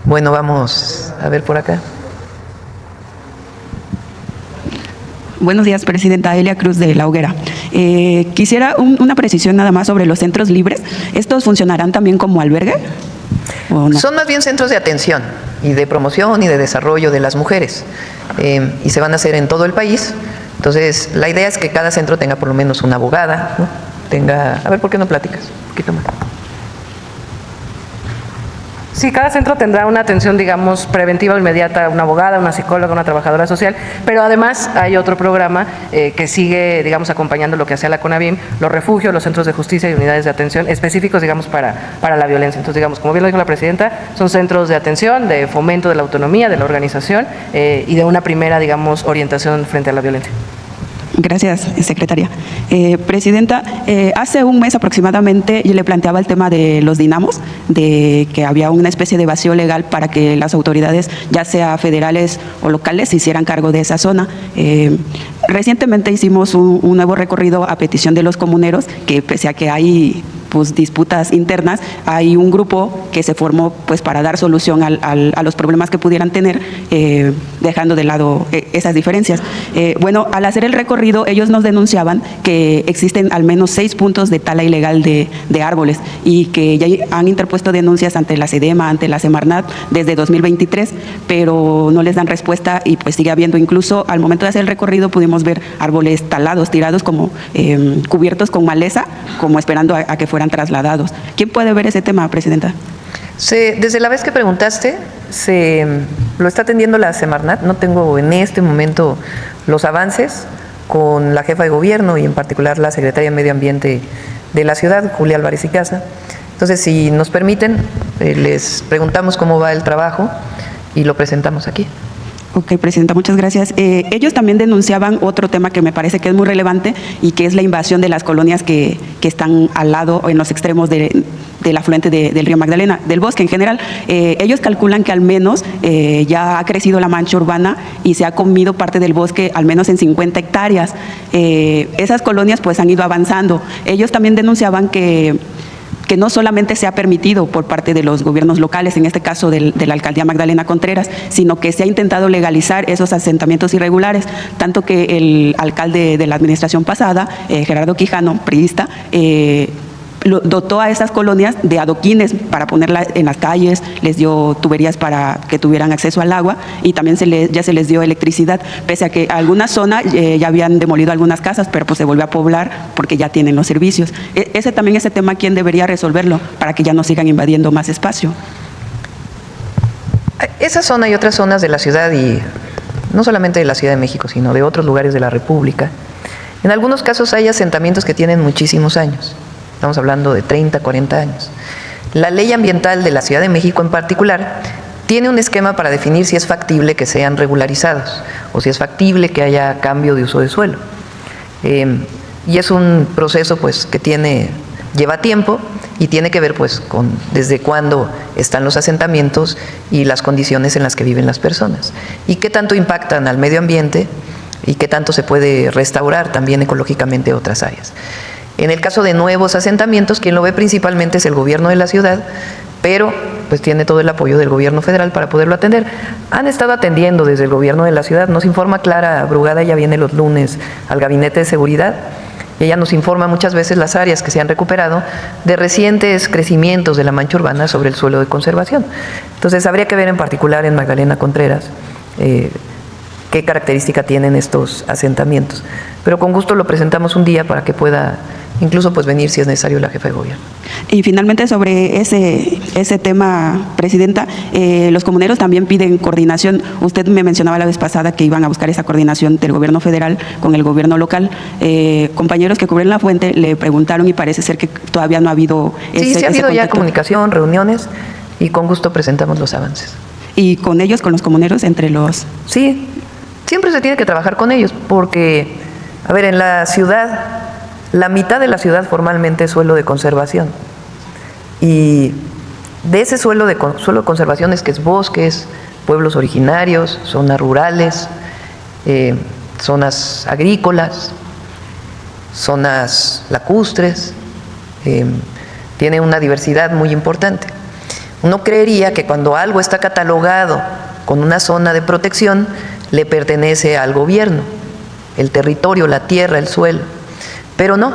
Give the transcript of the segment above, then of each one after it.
Bueno, vamos a ver por acá. Buenos días, Presidenta. Elia Cruz, de La Hoguera. Quisiera una precisión nada más sobre los centros libres. ¿Estos funcionarán también como albergue o no? Son más bien centros de atención y de promoción y de desarrollo de las mujeres, y se van a hacer en todo el país. Entonces, la idea es que cada centro tenga por lo menos una abogada, ¿no? A ver, ¿por qué no platicas? Un poquito más. Sí, cada centro tendrá una atención, digamos, preventiva o inmediata, una abogada, una psicóloga, una trabajadora social, pero además hay otro programa que sigue, digamos, acompañando lo que hacía la CONAVIM, los refugios, los centros de justicia y unidades de atención específicos, digamos, para la violencia. Entonces, digamos, como bien lo dijo la Presidenta, son centros de atención, de fomento de la autonomía, de la organización y de una primera, digamos, orientación frente a la violencia. Gracias, secretaria. Presidenta, hace un mes aproximadamente yo le planteaba el tema de los dinamos, de que había una especie de vacío legal para que las autoridades, ya sea federales o locales, se hicieran cargo de esa zona. Recientemente hicimos un nuevo recorrido a petición de los comuneros, que pese a que hay disputas internas, hay un grupo que se formó para dar solución a los problemas que pudieran tener, dejando de lado esas diferencias. Bueno, al hacer el recorrido, ellos nos denunciaban que existen al menos 6 puntos de tala ilegal de árboles y que ya han interpuesto denuncias ante la SEDEMA, ante la Semarnat desde 2023, pero no les dan respuesta y sigue habiendo, incluso al momento de hacer el recorrido pudimos ver árboles talados, tirados como cubiertos con maleza, como esperando a que fueran trasladados. ¿Quién puede ver ese tema, Presidenta? Desde la vez que preguntaste, lo está atendiendo la Semarnat. No tengo en este momento los avances con la jefa de gobierno y en particular la secretaria de Medio Ambiente de la ciudad, Julia Álvarez y Casa. Entonces, si nos permiten, les preguntamos cómo va el trabajo y lo presentamos aquí. Ok, Presidenta, muchas gracias. Ellos también denunciaban otro tema que me parece que es muy relevante y que es la invasión de las colonias que están al lado o en los extremos del afluente del río Magdalena, del bosque en general. Ellos calculan que al menos ya ha crecido la mancha urbana y se ha comido parte del bosque al menos en 50 hectáreas. Esas colonias han ido avanzando. Ellos también denunciaban que no solamente se ha permitido por parte de los gobiernos locales, en este caso de la alcaldía Magdalena Contreras, sino que se ha intentado legalizar esos asentamientos irregulares, tanto que el alcalde de la administración pasada, Gerardo Quijano, priista, dotó a esas colonias de adoquines para ponerlas en las calles, les dio tuberías para que tuvieran acceso al agua y también ya se les dio electricidad, pese a que algunas zonas ya habían demolido algunas casas, pero se volvió a poblar porque ya tienen los servicios. Ese tema, ¿quién debería resolverlo para que ya no sigan invadiendo más espacio? Esa zona y otras zonas de la ciudad, y no solamente de la Ciudad de México, sino de otros lugares de la República, en algunos casos hay asentamientos que tienen muchísimos años. Estamos hablando de 30, 40 años. La ley ambiental de la Ciudad de México en particular tiene un esquema para definir si es factible que sean regularizados o si es factible que haya cambio de uso de suelo. Y es un proceso que lleva tiempo y tiene que ver con desde cuándo están los asentamientos y las condiciones en las que viven las personas y qué tanto impactan al medio ambiente y qué tanto se puede restaurar también ecológicamente otras áreas. En el caso de nuevos asentamientos, quien lo ve principalmente es el gobierno de la ciudad, pero tiene todo el apoyo del gobierno federal para poderlo atender. Han estado atendiendo desde el gobierno de la ciudad. Nos informa Clara Brugada, ella viene los lunes al gabinete de seguridad. Ella nos informa muchas veces las áreas que se han recuperado de recientes crecimientos de la mancha urbana sobre el suelo de conservación. Entonces, habría que ver en particular en Magdalena Contreras qué característica tienen estos asentamientos. Pero con gusto lo presentamos un día para que pueda incluso venir si es necesario la jefa de gobierno. Y finalmente sobre ese tema, Presidenta, los comuneros también piden coordinación. Usted me mencionaba la vez pasada que iban a buscar esa coordinación del gobierno federal con el gobierno local. Compañeros que cubren la fuente le preguntaron y parece ser que todavía no ha habido sí ha habido ya comunicación, reuniones y con gusto presentamos los avances. ¿Y con ellos, con los comuneros, entre los...? Sí, siempre se tiene que trabajar con ellos porque, en la ciudad, la mitad de la ciudad formalmente es suelo de conservación. Y de ese suelo de conservación es que es bosques, pueblos originarios, zonas rurales, zonas agrícolas, zonas lacustres, tiene una diversidad muy importante. uno creería que cuando algo está catalogado con una zona de protección, le pertenece al gobierno, el territorio, la tierra, el suelo. Pero no,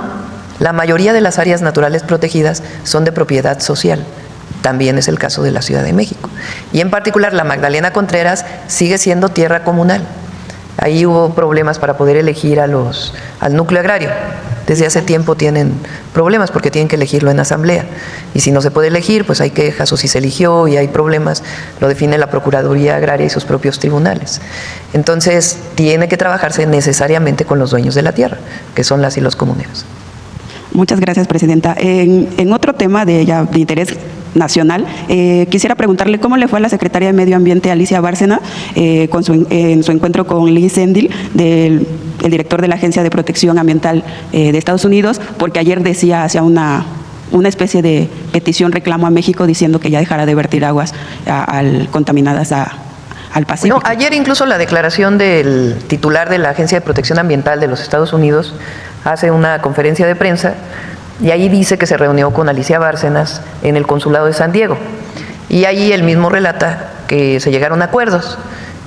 la mayoría de las áreas naturales protegidas son de propiedad social. También es el caso de la Ciudad de México. Y en particular la Magdalena Contreras sigue siendo tierra comunal. Ahí hubo problemas para poder elegir al núcleo agrario. Desde hace tiempo tienen problemas porque tienen que elegirlo en asamblea. Y si no se puede elegir, pues hay quejas, o si se eligió y hay problemas, lo define la Procuraduría Agraria y sus propios tribunales. Entonces, tiene que trabajarse necesariamente con los dueños de la tierra, que son las y los comuneros. Muchas gracias, Presidenta. En otro tema de interés nacional, quisiera preguntarle cómo le fue a la Secretaria de Medio Ambiente, Alicia Bárcena, en su encuentro con Lee Sendil, el director de la Agencia de Protección Ambiental de Estados Unidos, porque ayer hacía una especie de petición, reclamo a México, diciendo que ya dejara de vertir aguas contaminadas al Pacífico. No, ayer incluso la declaración del titular de la Agencia de Protección Ambiental de los Estados Unidos hace una conferencia de prensa y ahí dice que se reunió con Alicia Bárcenas en el Consulado de San Diego. Y ahí él mismo relata que se llegaron a acuerdos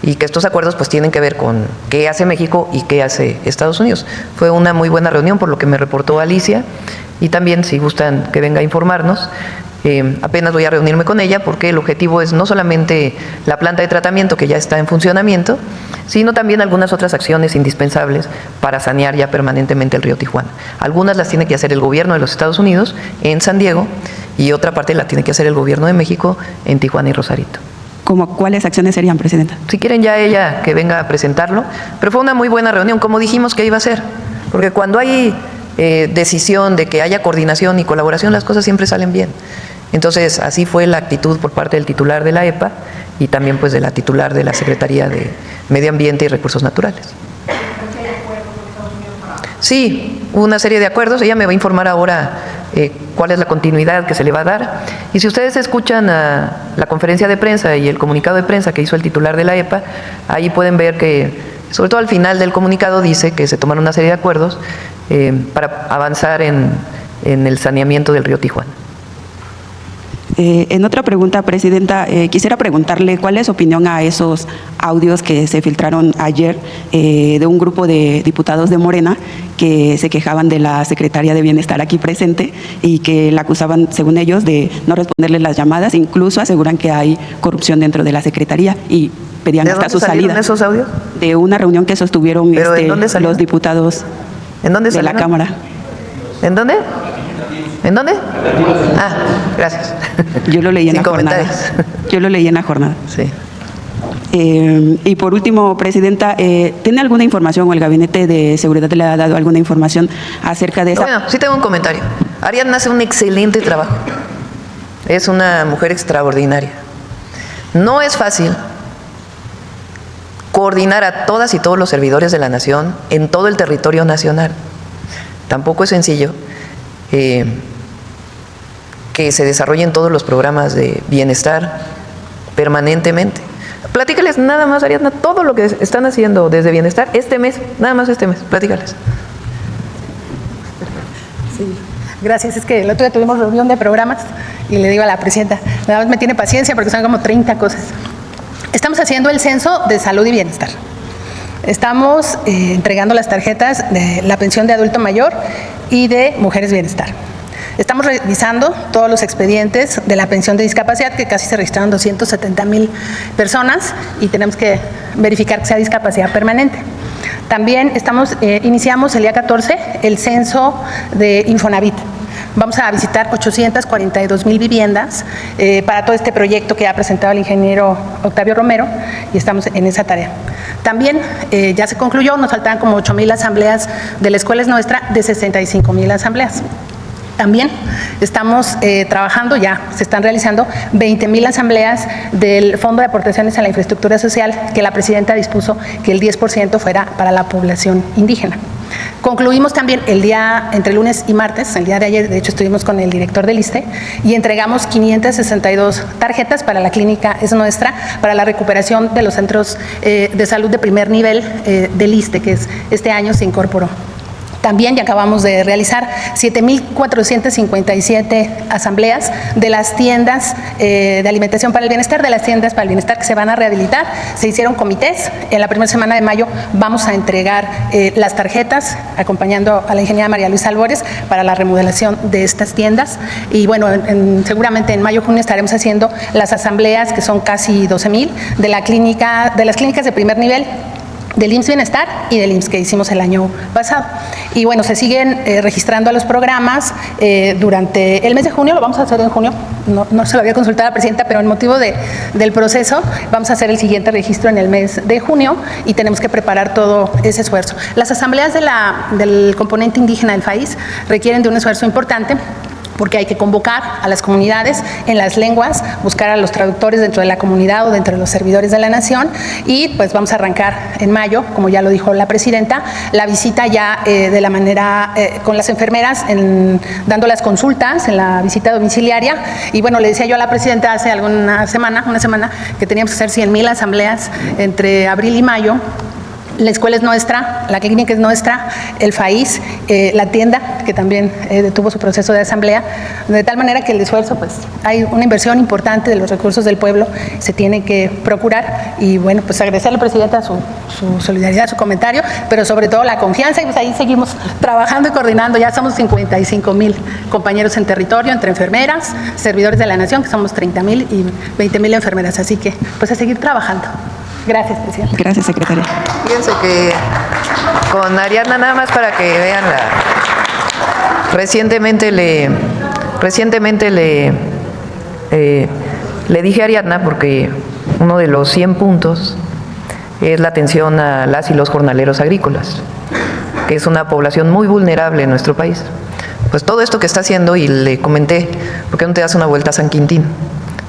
y que estos acuerdos pues tienen que ver con qué hace México y qué hace Estados Unidos. Fue una muy buena reunión por lo que me reportó Alicia y también si gustan que venga a informarnos. Apenas voy a reunirme con ella porque el objetivo es no solamente la planta de tratamiento que ya está en funcionamiento, sino también algunas otras acciones indispensables para sanear ya permanentemente el río Tijuana. Algunas las tiene que hacer el gobierno de los Estados Unidos en San Diego y otra parte la tiene que hacer el gobierno de México en Tijuana y Rosarito. ¿Cómo cuáles acciones serían, Presidenta? Si quieren ya ella que venga a presentarlo, pero fue una muy buena reunión, como dijimos que iba a ser, porque cuando hay decisión de que haya coordinación y colaboración, las cosas siempre salen bien. Entonces, así fue la actitud por parte del titular de la EPA y también pues de la titular de la Secretaría de Medio Ambiente y Recursos Naturales. Sí, hubo una serie de acuerdos, ella me va a informar ahora cuál es la continuidad que se le va a dar. Y si ustedes escuchan la conferencia de prensa y el comunicado de prensa que hizo el titular de la EPA, ahí pueden ver que, sobre todo al final del comunicado, dice que se tomaron una serie de acuerdos para avanzar en el saneamiento del río Tijuana. En otra pregunta, Presidenta, quisiera preguntarle cuál es su opinión a esos audios que se filtraron ayer de un grupo de diputados de Morena que se quejaban de la Secretaría de Bienestar aquí presente y que la acusaban, según ellos, de no responderles las llamadas, incluso aseguran que hay corrupción dentro de la Secretaría y pedían hasta su salida. ¿De esos audios? De una reunión que sostuvieron los diputados de la Cámara. ¿En dónde? ¿En dónde? Ah, gracias. Yo lo leí en la jornada. Yo lo leí en la jornada. Sí. Y por último, Presidenta, ¿tiene alguna información o el Gabinete de Seguridad le ha dado alguna información acerca de esa? Bueno, sí tengo un comentario. Ariadna hace un excelente trabajo. Es una mujer extraordinaria. No es fácil coordinar a todas y todos los servidores de la nación en todo el territorio nacional. Tampoco es sencillo que se desarrollen todos los programas de bienestar permanentemente. Platícales nada más, Ariadna, todo lo que están haciendo desde bienestar este mes, nada más este mes, platícales. Sí, gracias. Es que el otro día tuvimos reunión de programas y le digo a la presidenta, nada más me tiene paciencia porque son como 30 cosas. Estamos haciendo el censo de salud y bienestar. Estamos entregando las tarjetas de la pensión de adulto mayor y de mujeres bienestar. Estamos revisando todos los expedientes de la pensión de discapacidad, que casi se registraron 270,000 personas y tenemos que verificar que sea discapacidad permanente. También iniciamos el día 14 el censo de Infonavit. Vamos a visitar 842,000 viviendas para todo este proyecto que ha presentado el ingeniero Octavio Romero y estamos en esa tarea. También ya se concluyó, nos faltaban como 8,000 asambleas de la Escuela es Nuestra, de 65,000 asambleas. También estamos trabajando, ya se están realizando 20,000 asambleas del Fondo de Aportaciones a la Infraestructura Social que la presidenta dispuso que el 10% fuera para la población indígena. Concluimos también entre lunes y martes, el día de ayer, de hecho estuvimos con el director del ISSSTE y entregamos 562 tarjetas para la clínica Es Nuestra, para la recuperación de los centros de salud de primer nivel del ISSSTE, que este año se incorporó. También ya acabamos de realizar 7,457 asambleas de las tiendas de alimentación para el bienestar, de las tiendas para el bienestar que se van a rehabilitar. Se hicieron comités. En la primera semana de mayo vamos a entregar las tarjetas, acompañando a la ingeniera María Luisa Albores para la remodelación de estas tiendas. Y bueno, seguramente en mayo, junio estaremos haciendo las asambleas, que son casi 12,000, de las clínicas de primer nivel, del IMSS Bienestar y del IMSS que hicimos el año pasado. Y bueno, se siguen registrando a los programas durante el mes de junio. Lo vamos a hacer en junio, no se lo había consultado a la presidenta, pero en motivo del proceso vamos a hacer el siguiente registro en el mes de junio y tenemos que preparar todo ese esfuerzo. Las asambleas del componente indígena del país requieren de un esfuerzo importante, porque hay que convocar a las comunidades en las lenguas, buscar a los traductores dentro de la comunidad o dentro de los servidores de la nación, y pues vamos a arrancar en mayo, como ya lo dijo la presidenta, la visita ya de la manera con las enfermeras, dando las consultas en la visita domiciliaria. Y bueno, le decía yo a la presidenta hace una semana, que teníamos que hacer 100,000 asambleas entre abril y mayo. La escuela es nuestra, la clínica es nuestra, el FAIS, la tienda, que también detuvo su proceso de asamblea, de tal manera que el esfuerzo, pues hay una inversión importante de los recursos del pueblo, se tiene que procurar. Y bueno, pues agradecerle, presidenta, su solidaridad, su comentario, pero sobre todo la confianza, y pues ahí seguimos trabajando y coordinando. Ya somos 55,000 compañeros en territorio, entre enfermeras, servidores de la nación, que somos 30,000, y 20,000 enfermeras, así que pues a seguir trabajando. Gracias, presidenta. Gracias, secretaria. Fíjense que con Ariadna, nada más para que vean, recientemente le dije a Ariadna, porque uno de los 100 puntos es la atención a las y los jornaleros agrícolas, que es una población muy vulnerable en nuestro país. Pues todo esto que está haciendo, y le comenté, ¿por qué no te das una vuelta a San Quintín?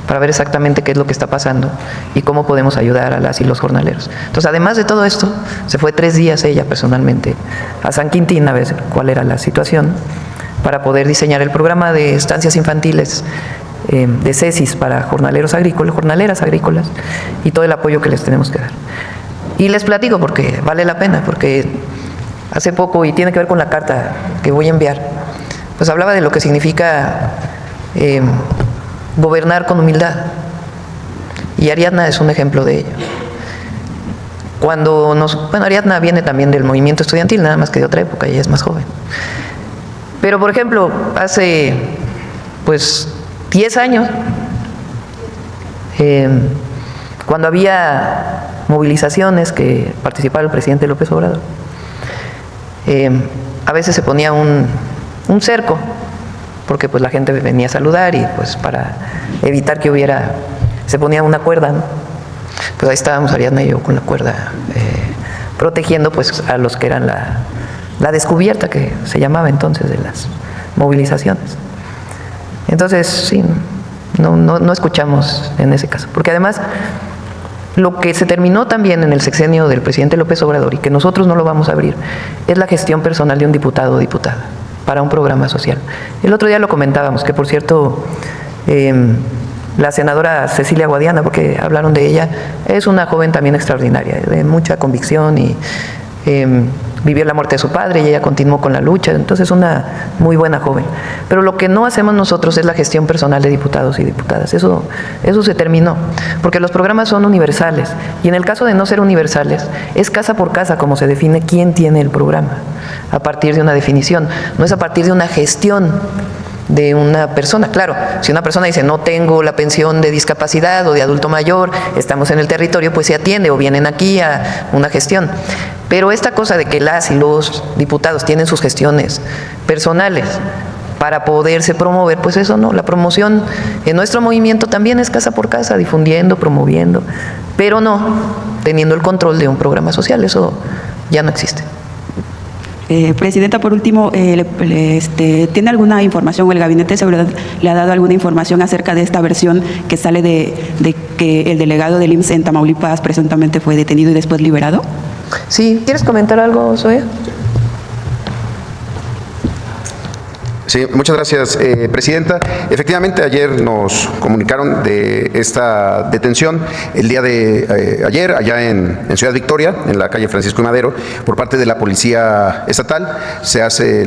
Para ver exactamente qué es lo que está pasando y cómo podemos ayudar a las y los jornaleros. Entonces, además de todo esto, se fue 3 días ella personalmente a San Quintín a ver cuál era la situación, para poder diseñar el programa de estancias infantiles de CESIS para jornaleras agrícolas, y todo el apoyo que les tenemos que dar. Y les platico porque vale la pena, porque hace poco, y tiene que ver con la carta que voy a enviar, pues hablaba de lo que significa gobernar con humildad, y Ariadna es un ejemplo de ello. Ariadna viene también del movimiento estudiantil, nada más que de otra época, ella es más joven. Pero, por ejemplo, hace, 10 años, cuando había movilizaciones que participaba el presidente López Obrador, a veces se ponía un cerco, porque pues la gente venía a saludar, y pues para evitar que se ponía una cuerda, ¿no? Pues ahí estábamos Ariadna y yo con la cuerda protegiendo pues a los que eran la descubierta, que se llamaba entonces, de las movilizaciones. Entonces, sí, no escuchamos en ese caso, porque además lo que se terminó también en el sexenio del presidente López Obrador, y que nosotros no lo vamos a abrir, es la gestión personal de un diputado o diputada para un programa social. El otro día lo comentábamos, que por cierto, la senadora Cecilia Guadiana, porque hablaron de ella, es una joven también extraordinaria, de mucha convicción, y vivió la muerte de su padre y ella continuó con la lucha, entonces una muy buena joven. Pero lo que no hacemos nosotros es la gestión personal de diputados y diputadas, eso se terminó, porque los programas son universales, y en el caso de no ser universales, es casa por casa como se define quién tiene el programa, a partir de una definición, no es a partir de una gestión de una persona. Claro, si una persona dice no tengo la pensión de discapacidad o de adulto mayor, estamos en el territorio, pues se atiende o vienen aquí a una gestión. Pero esta cosa de que las y los diputados tienen sus gestiones personales para poderse promover, pues eso no. La promoción en nuestro movimiento también es casa por casa, difundiendo, promoviendo, pero no teniendo el control de un programa social. Eso ya no existe. Presidenta, por último, ¿tiene alguna información, o el Gabinete de Seguridad le ha dado alguna información acerca de esta versión que sale de que el delegado del IMSS en Tamaulipas presuntamente fue detenido y después liberado? Sí, ¿quieres comentar algo, Zoya? Sí, muchas gracias, Presidenta. Efectivamente, ayer nos comunicaron de esta detención el día de ayer, allá en Ciudad Victoria, en la calle Francisco y Madero, por parte de la Policía Estatal. Se hace,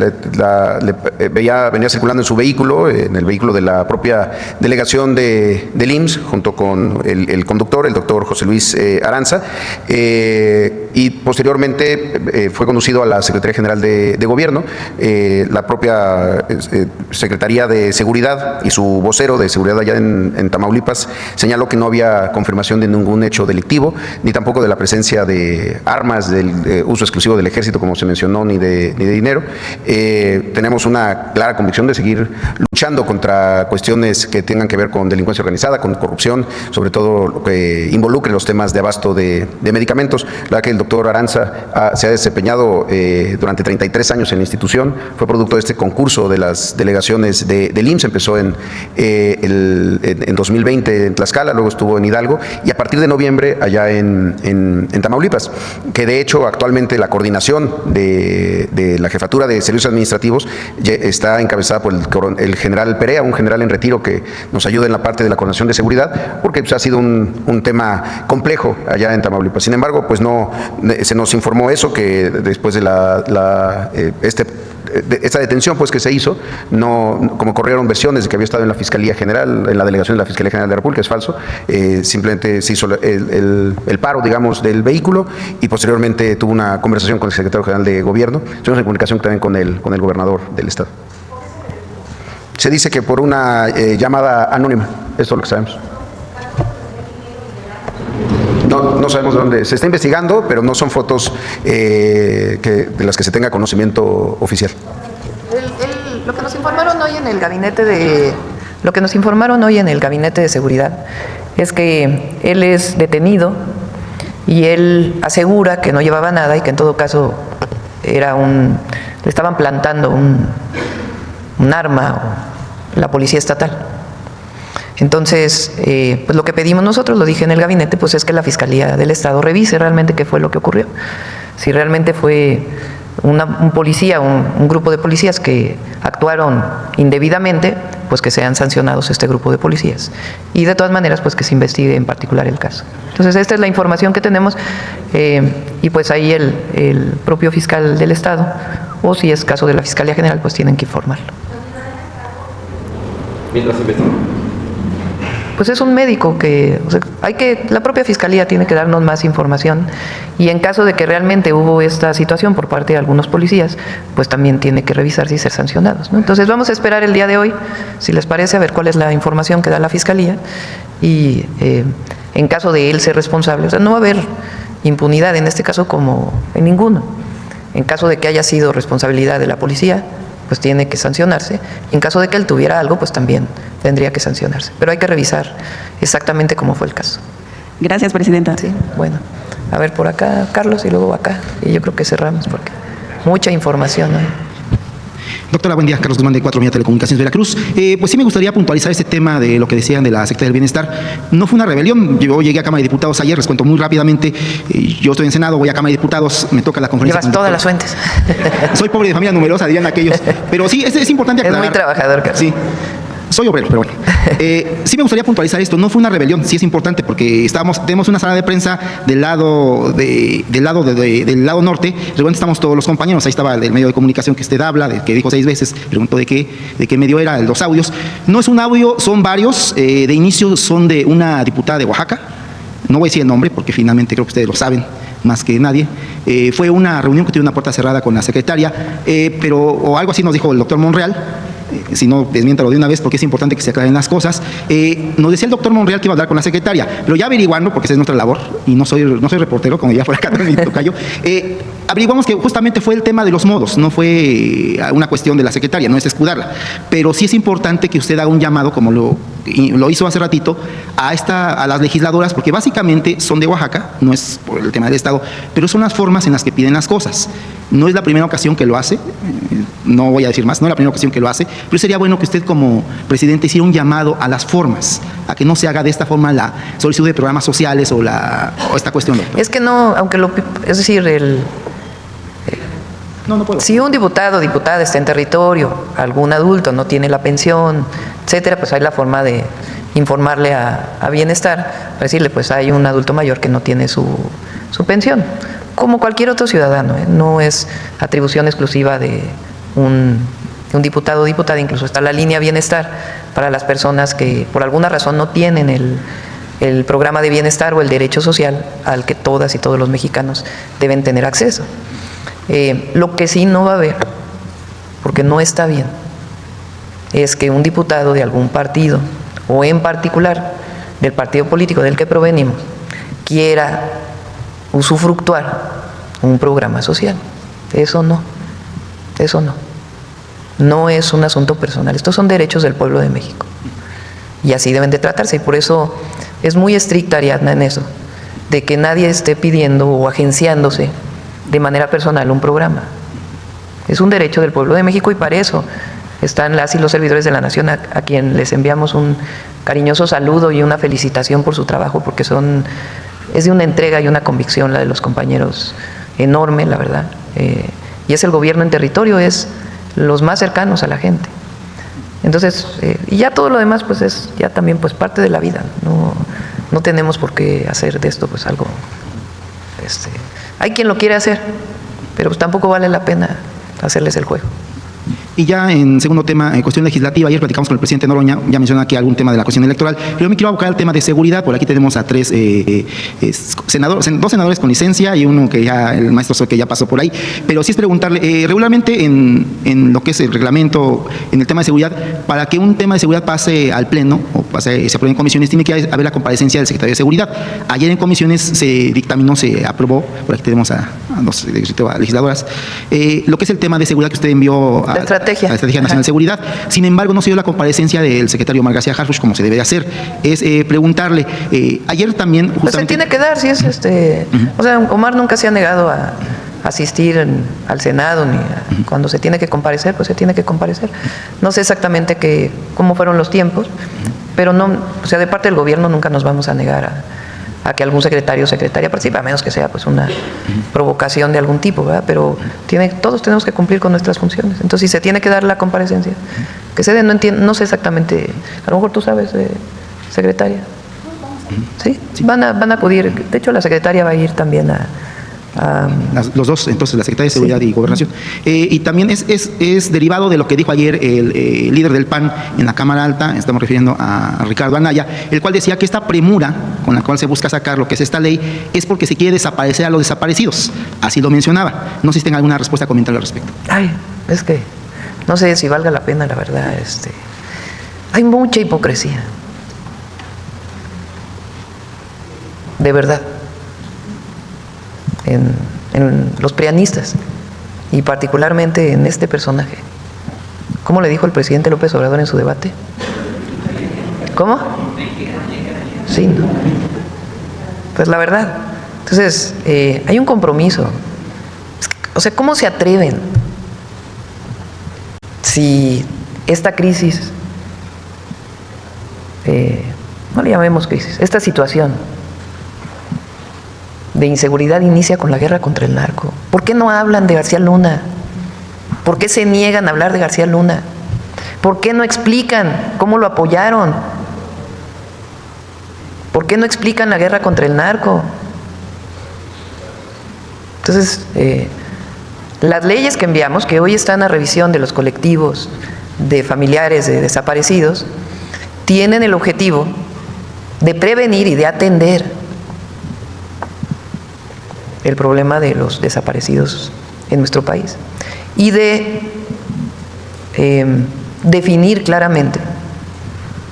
venía circulando en su vehículo, en el vehículo de la propia delegación del IMSS, junto con el conductor, el doctor José Luis Aranza, y posteriormente fue conducido a la Secretaría General de Gobierno. La propia Secretaría de Seguridad y su vocero de seguridad allá en Tamaulipas señaló que no había confirmación de ningún hecho delictivo, ni tampoco de la presencia de armas del uso exclusivo del ejército, como se mencionó, ni de dinero. Tenemos una clara convicción de seguir luchando contra cuestiones que tengan que ver con delincuencia organizada, con corrupción, sobre todo lo que involucre los temas de abasto de medicamentos. La verdad que el doctor Aranza se ha desempeñado durante 33 años en la institución, fue producto de este concurso de las delegaciones del IMSS, empezó en 2020 en Tlaxcala, luego estuvo en Hidalgo y a partir de noviembre allá en Tamaulipas, que de hecho actualmente la coordinación de la Jefatura de Servicios Administrativos está encabezada por el general Perea, un general en retiro que nos ayuda en la parte de la coordinación de seguridad, porque pues, ha sido un tema complejo allá en Tamaulipas. Sin embargo, pues no se nos informó eso, que después de esta detención pues que se hizo, como corrieron versiones de que había estado en la Fiscalía General, en la delegación de la Fiscalía General de la República, es falso. Simplemente se hizo el paro, digamos, del vehículo y posteriormente tuvo una conversación con el secretario general de Gobierno. Estuvimos en comunicación también con el gobernador del estado. Se dice que por una llamada anónima, esto es lo que sabemos. No sabemos dónde. Se está investigando, pero no son fotos de las que se tenga conocimiento oficial. Lo que nos informaron hoy en el gabinete de seguridad es que él es detenido y él asegura que no llevaba nada y que en todo caso le estaban plantando un arma la policía estatal. Entonces, pues lo que pedimos nosotros, lo dije en el gabinete, pues es que la Fiscalía del Estado revise realmente qué fue lo que ocurrió. Si realmente fue un policía, un grupo de policías que actuaron indebidamente, pues que sean sancionados este grupo de policías. Y de todas maneras, pues que se investigue en particular el caso. Entonces, esta es la información que tenemos y pues ahí el propio fiscal del Estado, o si es caso de la Fiscalía General, pues tienen que informarlo. Mientras investigamos. Pues es un médico que, la propia Fiscalía tiene que darnos más información y en caso de que realmente hubo esta situación por parte de algunos policías, pues también tiene que revisarse y ser sancionados, ¿no? Entonces vamos a esperar el día de hoy, si les parece, a ver cuál es la información que da la Fiscalía y en caso de él ser responsable, o sea, no va a haber impunidad en este caso como en ninguno. En caso de que haya sido responsabilidad de la policía, pues tiene que sancionarse. Y en caso de que él tuviera algo, pues también tendría que sancionarse. Pero hay que revisar exactamente cómo fue el caso. Gracias, Presidenta. Sí, bueno. A ver, por acá, Carlos, y luego acá. Y yo creo que cerramos porque mucha información, ¿no? Doctora, buen día. Carlos Guzmán, de 4 Media Telecomunicaciones Veracruz. Pues sí me gustaría puntualizar este tema de lo que decían de la Secretaría del Bienestar. No fue una rebelión. Yo llegué a Cámara de Diputados ayer, les cuento muy rápidamente. Yo estoy en Senado, voy a Cámara de Diputados, me toca la conferencia. Llevas todas las fuentes. Soy pobre de familia numerosa, dirían aquellos. Pero sí, es importante aclarar. Es muy trabajador, Carlos. Sí. Soy obrero, pero bueno. Sí me gustaría puntualizar esto. No fue una rebelión, sí es importante porque tenemos una sala de prensa del lado norte. Realmente estamos todos los compañeros. Ahí estaba el medio de comunicación que usted habla, del que dijo 6 veces. Preguntó de qué medio era, los audios. No es un audio, son varios. De inicio son de una diputada de Oaxaca. No voy a decir el nombre porque finalmente creo que ustedes lo saben más que nadie. Fue una reunión que tuvo una puerta cerrada con la secretaria, o algo así nos dijo el doctor Monreal. Si no, desmiéntalo de una vez porque es importante que se aclaren las cosas. Nos decía el doctor Monreal que iba a hablar con la secretaria, pero ya averiguando, porque esa es nuestra labor, y no soy reportero, como ya por acá en mi tocayo, averiguamos que justamente fue el tema de los modos, no fue una cuestión de la secretaria, no es escudarla, pero sí es importante que usted haga un llamado, como lo hizo hace ratito, a las legisladoras, porque básicamente son de Oaxaca, no es por el tema del Estado, pero son las formas en las que piden las cosas. No es la primera ocasión que lo hace, no voy a decir más, no es la primera ocasión que lo hace, pero sería bueno que usted como presidente hiciera un llamado a las formas, a que no se haga de esta forma la solicitud de programas sociales o esta cuestión. Es que no, aunque es decir, No puedo. Si un diputado o diputada está en territorio, algún adulto no tiene la pensión, etcétera, pues hay la forma de informarle a Bienestar, para decirle, pues hay un adulto mayor que no tiene su pensión, como cualquier otro ciudadano, ¿eh? No es atribución exclusiva de un diputado o diputada, incluso está la línea Bienestar para las personas que por alguna razón no tienen el programa de bienestar o el derecho social al que todas y todos los mexicanos deben tener acceso. Lo que sí no va a haber, porque no está bien, es que un diputado de algún partido, o en particular del partido político del que provenimos, quiera usufructuar un programa social. Eso no, eso no. No es un asunto personal, estos son derechos del pueblo de México. Y así deben de tratarse, y por eso es muy estricta Ariadna en eso, de que nadie esté pidiendo o agenciándose de manera personal un programa. Es un derecho del pueblo de México y para eso están las y los servidores de la nación a quien les enviamos un cariñoso saludo y una felicitación por su trabajo, porque es de una entrega y una convicción la de los compañeros enorme, la verdad. Y es el gobierno en territorio, es los más cercanos a la gente. Entonces, y ya todo lo demás pues es ya también pues parte de la vida. No tenemos por qué hacer de esto pues algo, hay quien lo quiere hacer, pero pues tampoco vale la pena hacerles el juego. Y ya en segundo tema, en cuestión legislativa, ayer platicamos con el presidente Noroña, ya mencionó aquí algún tema de la cuestión electoral, pero yo me quiero abocar al tema de seguridad. Por aquí tenemos a dos senadores con licencia y uno que ya, el maestro Soy, que ya pasó por ahí, pero sí es preguntarle, regularmente en lo que es el reglamento, en el tema de seguridad, para que un tema de seguridad pase al pleno o se apruebe en comisiones, tiene que haber la comparecencia del secretario de seguridad. Ayer en comisiones se dictaminó, se aprobó, por aquí tenemos a dos legisladoras, lo que es el tema de seguridad que usted envió a la Estrategia Nacional de Seguridad. Sin embargo, no se dio la comparecencia del secretario Omar García Harfuch como se debe de hacer. Es preguntarle, ayer también justamente... Pues se tiene que dar, si es o sea, Omar nunca se ha negado a asistir al Senado, ni cuando se tiene que comparecer, pues se tiene que comparecer. No sé exactamente cómo fueron los tiempos, pero no, o sea, de parte del gobierno nunca nos vamos a negar a que algún secretario o secretaria participe, a menos que sea pues una provocación de algún tipo, ¿verdad? Pero todos tenemos que cumplir con nuestras funciones. Entonces, si se tiene que dar la comparecencia, que se dé, no sé exactamente, a lo mejor tú sabes, secretaria. ¿Sí? Van a acudir, de hecho la secretaria va a ir también los dos, entonces, la Secretaría de Seguridad y Gobernación. Y también es derivado de lo que dijo ayer el líder del PAN en la Cámara Alta, estamos refiriendo a Ricardo Anaya, el cual decía que esta premura con la cual se busca sacar lo que es esta ley es porque se quiere desaparecer a los desaparecidos. Así lo mencionaba. No sé si tenga alguna respuesta a comentar al respecto. Ay, es que no sé si valga la pena, la verdad. Hay mucha hipocresía. De verdad. En los prianistas y particularmente en este personaje. ¿Cómo le dijo el presidente López Obrador en su debate? ¿Cómo? Sí, ¿no? Pues la verdad. Entonces, hay un compromiso. O sea, ¿cómo se atreven? Si esta crisis, no le llamemos crisis, esta situación de inseguridad inicia con la guerra contra el narco. ¿Por qué no hablan de García Luna? ¿Por qué se niegan a hablar de García Luna? ¿Por qué no explican cómo lo apoyaron? ¿Por qué no explican la guerra contra el narco? Entonces, las leyes que enviamos, que hoy están a revisión de los colectivos de familiares de desaparecidos, tienen el objetivo de prevenir y de atender el problema de los desaparecidos en nuestro país y de definir claramente,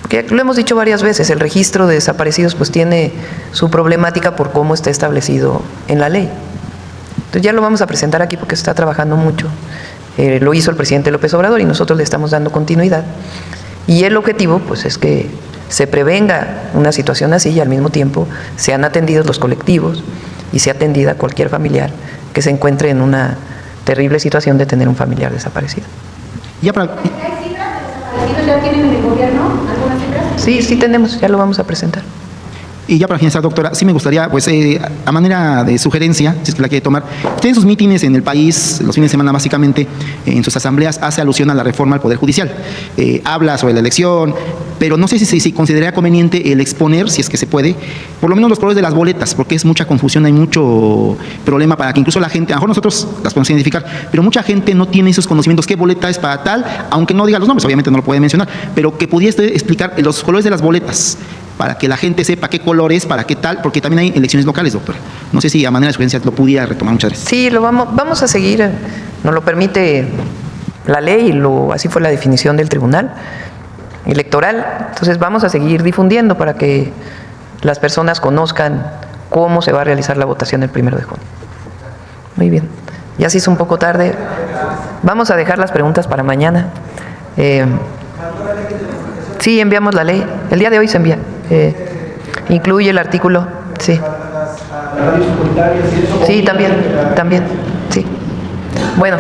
que lo hemos dicho varias veces, el registro de desaparecidos pues tiene su problemática por cómo está establecido en la ley. Entonces ya lo vamos a presentar aquí porque se está trabajando mucho. Lo hizo el presidente López Obrador y nosotros le estamos dando continuidad. Y el objetivo pues es que se prevenga una situación así y al mismo tiempo sean atendidos los colectivos y sea atendida cualquier familiar que se encuentre en una terrible situación de tener un familiar desaparecido. Ya para... ¿Hay cifras de desaparecidos? ¿Ya tienen en el gobierno algunas cifras? Sí tenemos, ya lo vamos a presentar. Y ya para finalizar, doctora, sí me gustaría, pues, a manera de sugerencia, si es que la quiere tomar, usted en sus mítines en el país, los fines de semana básicamente, en sus asambleas, hace alusión a la reforma al Poder Judicial. Habla sobre la elección, pero no sé si consideraría conveniente el exponer, si es que se puede, por lo menos los colores de las boletas, porque es mucha confusión, hay mucho problema para que incluso la gente, a lo mejor nosotros las podemos identificar, pero mucha gente no tiene esos conocimientos, qué boleta es para tal, aunque no diga los nombres, obviamente no lo puede mencionar, pero que pudiese explicar los colores de las boletas, para que la gente sepa qué color es, para qué tal, porque también hay elecciones locales, doctora. No sé si a manera de sugerencia lo pudiera retomar. Muchas gracias. Sí, vamos a seguir, nos lo permite la ley, así fue la definición del Tribunal Electoral. Entonces vamos a seguir difundiendo para que las personas conozcan cómo se va a realizar la votación el 1 de junio. Muy bien, ya se hizo un poco tarde. Vamos a dejar las preguntas para mañana. Sí, enviamos la ley. El día de hoy se envía. Incluye el artículo. Sí. Sí, también. Sí. Bueno.